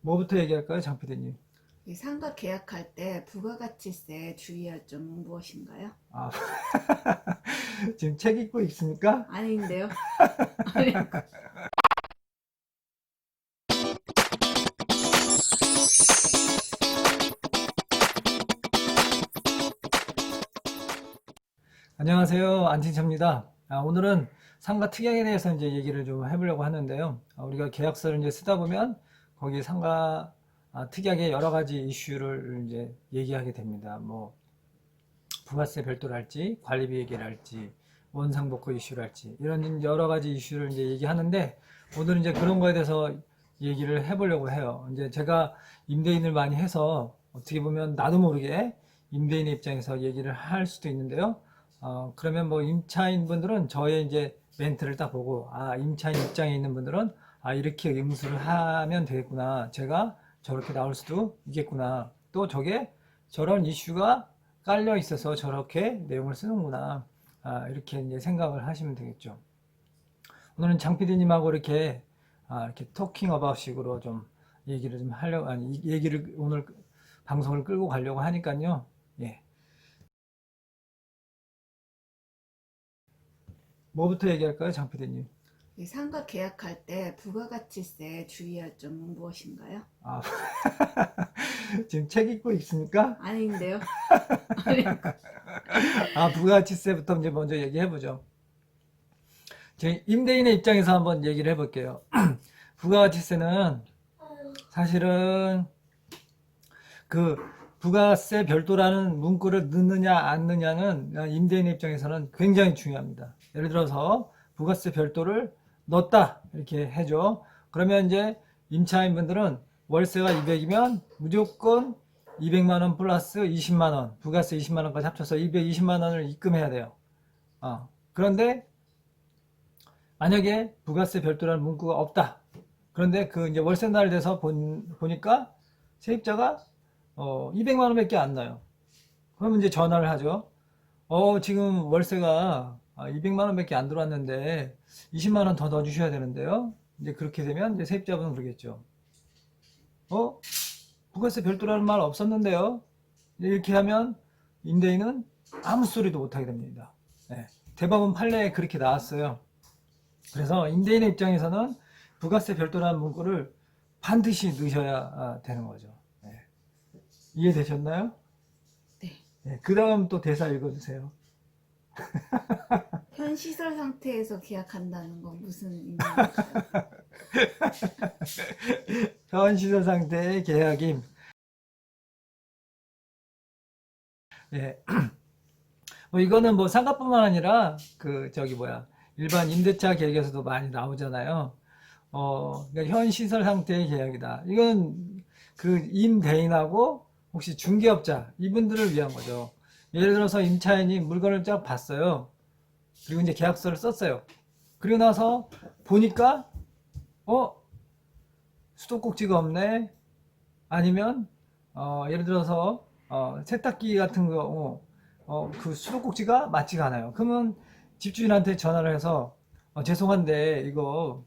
뭐부터 얘기할까요, 장 PD님? 이 상가 계약할 때 부가가치세 주의할 점은 무엇인가요? 아, 지금 책 읽고 있습니까? 아닌데요. 아니, 안녕하세요, 안진차입니다. 오늘은 상가 특약에 대해서 이제 얘기를 좀 해보려고 하는데요. 우리가 계약서를 이제 쓰다 보면 거기 상가 특약의 여러 가지 이슈를 이제 얘기하게 됩니다. 뭐 부가세 별도를 할지, 관리비 얘기를 할지, 원상복구 이슈를 할지, 이런 여러 가지 이슈를 이제 얘기하는데, 오늘은 이제 그런 거에 대해서 얘기를 해보려고 해요. 이제 제가 임대인을 많이 해서 어떻게 보면 나도 모르게 임대인의 입장에서 얘기를 할 수도 있는데요. 그러면 뭐 임차인 분들은 저의 이제 멘트를 딱 보고, 임차인 입장에 있는 분들은, 이렇게 응수를 하면 되겠구나. 제가 저렇게 나올 수도 있겠구나. 또 저게 저런 이슈가 깔려 있어서 저렇게 내용을 쓰는구나. 이렇게 이제 생각을 하시면 되겠죠. 오늘은 장 PD님하고 이렇게 토킹 어바웃 식으로 좀 얘기를 좀 하려고, 이 얘기를 오늘 방송을 끌고 가려고 하니까요. 예. 뭐부터 얘기할까요, 장 PD님? 이 상가 계약할 때 부가가치세 주의할 점은 무엇인가요? 아, 지금 책 읽고 있습니까? 아닌데요. 아니, 부가가치세부터 이제 먼저 얘기해보죠. 제 임대인의 입장에서 한번 얘기를 해볼게요. 부가가치세는 사실은 그 부가세 별도라는 문구를 넣느냐 안 넣느냐는 임대인의 입장에서는 굉장히 중요합니다. 예를 들어서 부가세 별도를 넣었다 이렇게 해줘. 그러면 이제 임차인분들은 월세가 200이면 무조건 200만 원 플러스 20만 원, 부가세 20만 원까지 합쳐서 220만 원을 입금해야 돼요. 그런데 만약에 부가세 별도라는 문구가 없다. 그런데 그 이제 월세 날 돼서 보니까 세입자가 200만 원밖에 안 나요. 그러면 이제 전화를 하죠. 지금 월세가 200만 원밖에 안 들어왔는데 20만 원 더 넣어주셔야 되는데요. 이제 그렇게 되면 이제 세입자분은 그러겠죠. 어? 부가세 별도라는 말 없었는데요. 이렇게 하면 임대인은 아무 소리도 못 하게 됩니다. 네. 대법원 판례에 그렇게 나왔어요. 그래서 임대인의 입장에서는 부가세 별도라는 문구를 반드시 넣으셔야 되는 거죠. 네. 이해되셨나요? 네. 네. 그 다음 또 대사 읽어주세요. 현 시설 상태에서 계약한다는 건 무슨 의미일까요? 현 시설 상태의 계약임. 예. 뭐 이거는 뭐 상가뿐만 아니라 일반 임대차 계약에서도 많이 나오잖아요. 그러니까 현 시설 상태의 계약이다. 이건 그 임대인하고 혹시 중개업자 이분들을 위한 거죠. 예를 들어서 임차인이 물건을 쫙 봤어요. 그리고 이제 계약서를 썼어요. 그리고 나서 보니까 어 수도꼭지가 없네. 아니면 예를 들어서 세탁기 같은 거 그 수도꼭지가 맞지가 않아요. 그러면 집주인한테 전화를 해서 죄송한데 이거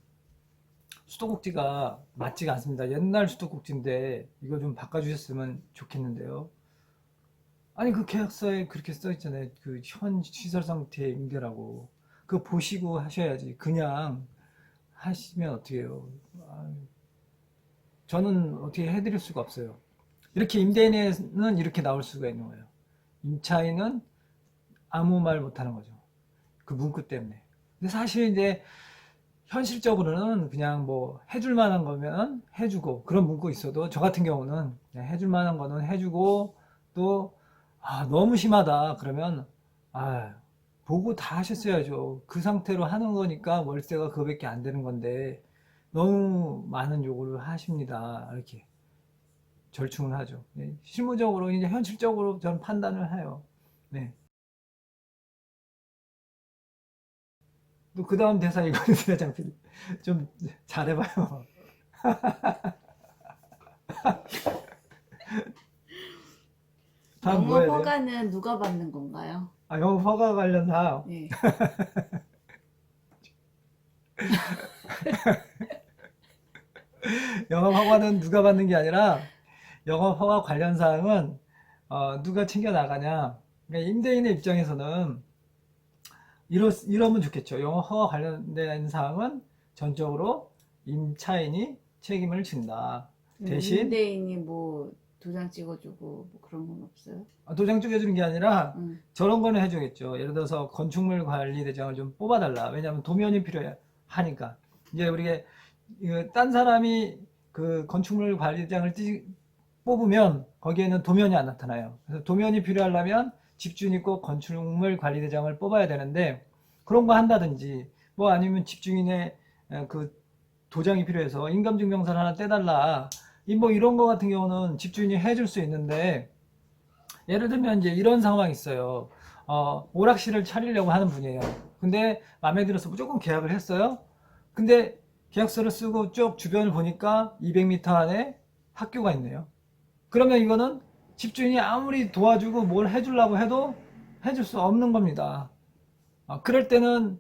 수도꼭지가 맞지가 않습니다. 옛날 수도꼭지인데 이거 좀 바꿔주셨으면 좋겠는데요. 아니 그 계약서에 그렇게 써 있잖아요. 그 현 시설 상태 임대라고. 그거 보시고 하셔야지. 그냥 하시면 어떻게 해요? 저는 어떻게 해드릴 수가 없어요. 이렇게 임대인은 이렇게 나올 수가 있는 거예요. 임차인은 아무 말 못하는 거죠. 그 문구 때문에. 근데 사실 이제 현실적으로는 그냥 뭐 해줄 만한 거면 해주고 그런 문구 있어도 저 같은 경우는 그냥 해줄 만한 거는 해주고 또 너무 심하다 그러면 아 보고 다 하셨어야죠. 그 상태로 하는 거니까 월세가 그거밖에 안 되는 건데 너무 많은 요구를 하십니다. 이렇게 절충을 하죠. 네, 실무적으로 이제 현실적으로 저는 판단을 해요. 네. 또 그 다음 대사 이거는 장필 좀 잘해봐요. 다음 뭐 영업 해야 돼요? 허가는 누가 받는 건가요? 영업 허가 관련 사항. 네. 영업 허가는 누가 받는 게 아니라 영업 허가 관련 사항은 누가 챙겨 나가냐. 그러니까 임대인의 입장에서는 이러면 좋겠죠. 영업 허가 관련된 사항은 전적으로 임차인이 책임을 진다. 대신 임대인이 뭐 도장 찍어주고 뭐 그런 건 없어요? 도장 쪼개주는 게 아니라 응. 저런 거는 해주겠죠. 예를 들어서 건축물 관리 대장을 좀 뽑아달라. 왜냐하면 도면이 필요하니까. 이제 우리가 딴 사람이 그 건축물 관리 대장을 뽑으면 거기에는 도면이 안 나타나요. 그래서 도면이 필요하려면 집주인이 꼭 건축물 관리 대장을 뽑아야 되는데 그런 거 한다든지 뭐 아니면 집주인의 그 도장이 필요해서 인감증명서를 하나 떼달라. 뭐 이런 거 같은 경우는 집주인이 해줄 수 있는데 예를 들면 이제 이런 상황이 있어요. 오락실을 차리려고 하는 분이에요. 근데 마음에 들어서 무조건 계약을 했어요. 근데 계약서를 쓰고 쭉 주변을 보니까 200m 안에 학교가 있네요. 그러면 이거는 집주인이 아무리 도와주고 뭘 해주려고 해도 해줄 수 없는 겁니다. 그럴 때는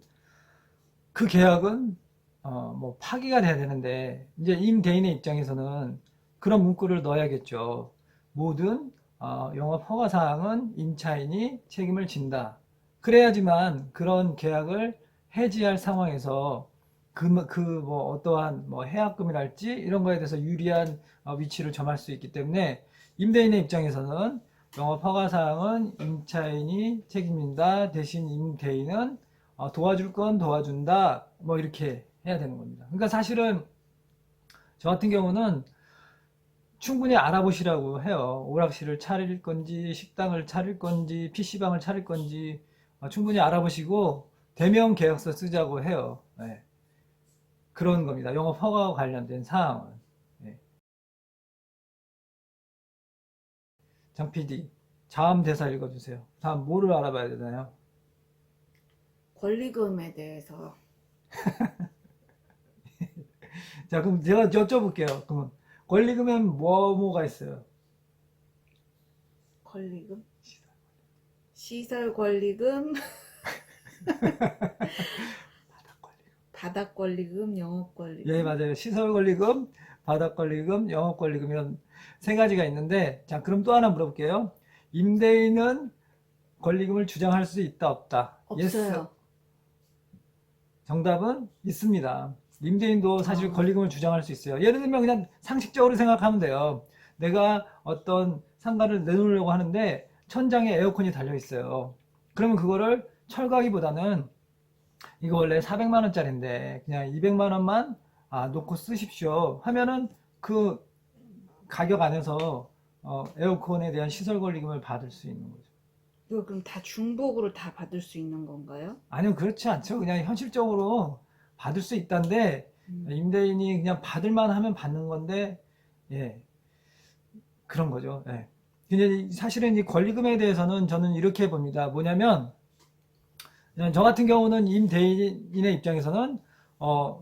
그 계약은 뭐 파기가 돼야 되는데 이제 임대인의 입장에서는 그런 문구를 넣어야겠죠. 모든 영업 허가 사항은 임차인이 책임을 진다. 그래야지만 그런 계약을 해지할 상황에서 뭐 어떠한 뭐 해약금이랄지 이런 거에 대해서 유리한 위치를 점할 수 있기 때문에 임대인의 입장에서는 영업 허가 사항은 임차인이 책임진다. 대신 임대인은 도와줄 건 도와준다. 뭐 이렇게 해야 되는 겁니다. 그러니까 사실은 저 같은 경우는 충분히 알아보시라고 해요. 오락실을 차릴 건지, 식당을 차릴 건지, PC방을 차릴 건지 충분히 알아보시고 대면 계약서 쓰자고 해요. 네. 그런 겁니다. 영업 허가와 관련된 사항은. 네. 장 PD, 다음 대사 읽어주세요. 다음 뭐를 알아봐야 되나요? 권리금에 대해서. 자, 그럼 제가 여쭤볼게요. 그러면 권리금엔 뭐가 있어요? 권리금? 시설 권리금, 바닥 권리금, 영업 권리금. 예, 맞아요. 시설 권리금, 바닥 권리금, 영업 권리금 이런 세 가지가 있는데, 자, 그럼 또 하나 물어볼게요. 임대인은 권리금을 주장할 수 있다, 없다? 없어요. 정답은 있습니다. 임대인도 사실 아. 권리금을 주장할 수 있어요. 예를 들면 그냥 상식적으로 생각하면 돼요. 내가 어떤 상가를 내놓으려고 하는데 천장에 에어컨이 달려 있어요. 그러면 그거를 철거하기보다는 이거 원래 400만 원짜리인데 그냥 200만 원만 놓고 쓰십시오 하면은 그 가격 안에서 에어컨에 대한 시설 권리금을 받을 수 있는 거죠. 이거 그럼 다 중복으로 다 받을 수 있는 건가요? 아니요, 그렇지 않죠. 그냥 현실적으로 받을 수 있다는데 임대인이 그냥 받을만 하면 받는 건데, 예, 그런 거죠. 예. 근데 사실은 이 권리금에 대해서는 저는 이렇게 봅니다. 뭐냐면 저 같은 경우는 임대인의 입장에서는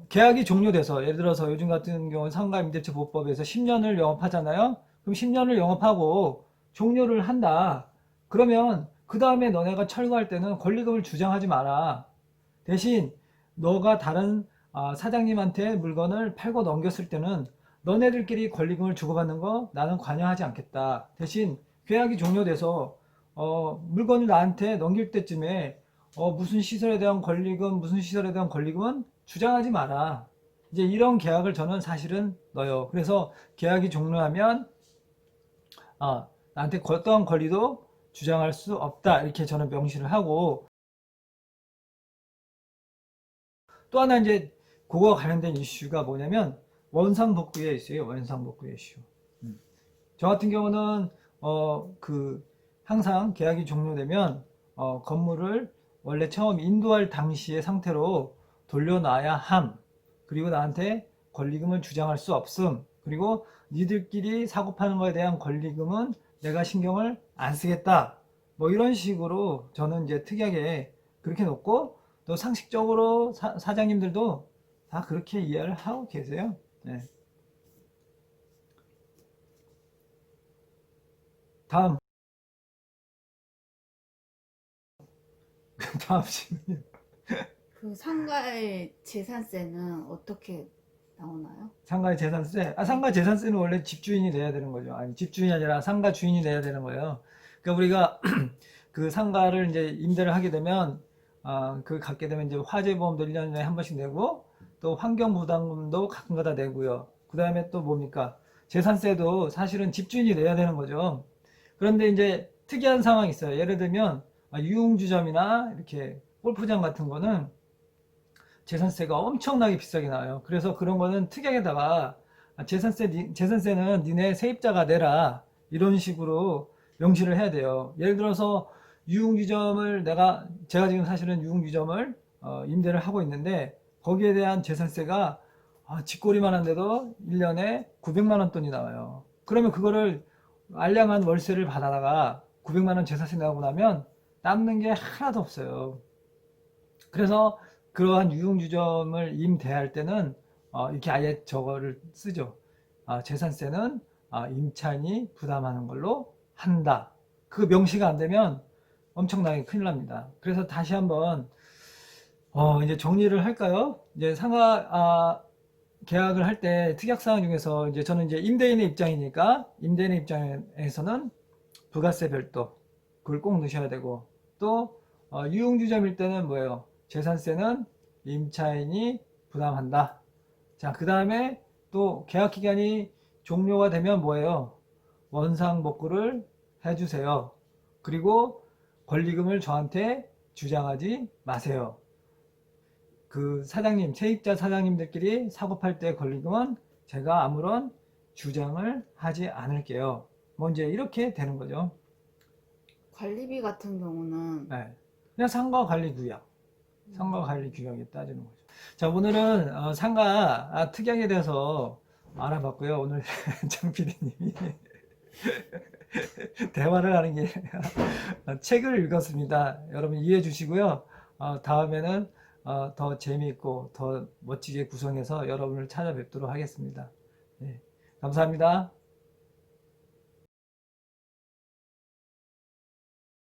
계약이 종료돼서 예를 들어서 요즘 같은 경우는 상가임대차 보호법에서 10년을 영업하잖아요. 그럼 10년을 영업하고 종료를 한다. 그러면 그 다음에 너네가 철거할 때는 권리금을 주장하지 마라. 대신 너가 다른 사장님한테 물건을 팔고 넘겼을 때는 너네들끼리 권리금을 주고받는 거 나는 관여하지 않겠다. 대신 계약이 종료돼서 물건을 나한테 넘길 때쯤에 무슨 시설에 대한 권리금, 무슨 시설에 대한 권리금은 주장하지 마라. 이제 이런 계약을 저는 사실은 넣어요. 그래서 계약이 종료하면 나한테 어떠한 권리도 주장할 수 없다. 이렇게 저는 명시를 하고 또 하나 이제 그거와 관련된 이슈가 뭐냐면 원상복구의 이슈예요. 원상복구의 이슈. 저 같은 경우는 항상 계약이 종료되면 건물을 원래 처음 인도할 당시의 상태로 돌려놔야 함. 그리고 나한테 권리금을 주장할 수 없음. 그리고 니들끼리 사고 파는 거에 대한 권리금은 내가 신경을 안 쓰겠다. 뭐 이런 식으로 저는 이제 특이하게 그렇게 놓고 또 상식적으로 사장님들도 다 그렇게 이해를 하고 계세요. 네. 다음 다음 질문. 그 상가의 재산세는 어떻게 나오나요? 상가의 재산세? 상가 재산세는 원래 집주인이 내야 되는 거죠. 아니, 집주인이 아니라 상가 주인이 내야 되는 거예요. 그러니까 우리가 그 상가를 이제 임대를 하게 되면, 그 갖게 되면 이제 화재보험도 1년에 한 번씩 내고, 또 환경부담금도 가끔가다 내고요. 그 다음에 또 뭡니까? 재산세도 사실은 집주인이 내야 되는 거죠. 그런데 이제 특이한 상황이 있어요. 예를 들면, 유흥주점이나 이렇게 골프장 같은 거는 재산세가 엄청나게 비싸게 나와요. 그래서 그런 거는 특약에다가 재산세는 니네 세입자가 내라, 이런 식으로 명시를 해야 돼요. 예를 들어서 유흥주점을 제가 지금 사실은 유흥주점을 임대를 하고 있는데, 거기에 대한 재산세가 집꼬리만 한데도 1년에 900만 원 돈이 나와요. 그러면 그거를 알량한 월세를 받아다가 900만 원 재산세 나오고 나면 남는 게 하나도 없어요. 그래서 그러한 유흥주점을 임대할 때는 이렇게 아예 저거를 쓰죠. 재산세는 임차인이 부담하는 걸로 한다. 그 명시가 안 되면 엄청나게 큰일 납니다. 그래서 다시 한번 이제 정리를 할까요? 이제 상가 계약을 할 때 특약사항 중에서 이제 저는 이제 임대인의 입장이니까, 임대인의 입장에서는 부가세 별도, 그걸 꼭 넣으셔야 되고, 또 유흥주점일 때는 뭐예요? 재산세는 임차인이 부담한다. 자, 그 다음에 또 계약 기간이 종료가 되면 뭐예요? 원상복구를 해주세요. 그리고 권리금을 저한테 주장하지 마세요. 그 사장님, 세입자 사장님들끼리 사고팔 때 권리금은 제가 아무런 주장을 하지 않을게요. 뭐 이제 이렇게 되는 거죠. 관리비 같은 경우는 네. 그냥 상가 관리 규약에 따지는 거죠. 자, 오늘은 상가 특약에 대해서 알아봤고요. 오늘 장 PD님이 대화를 하는 게 책을 읽었습니다. 여러분 이해해 주시고요. 다음에는 더 재미있고 더 멋지게 구성해서 여러분을 찾아뵙도록 하겠습니다. 네, 감사합니다.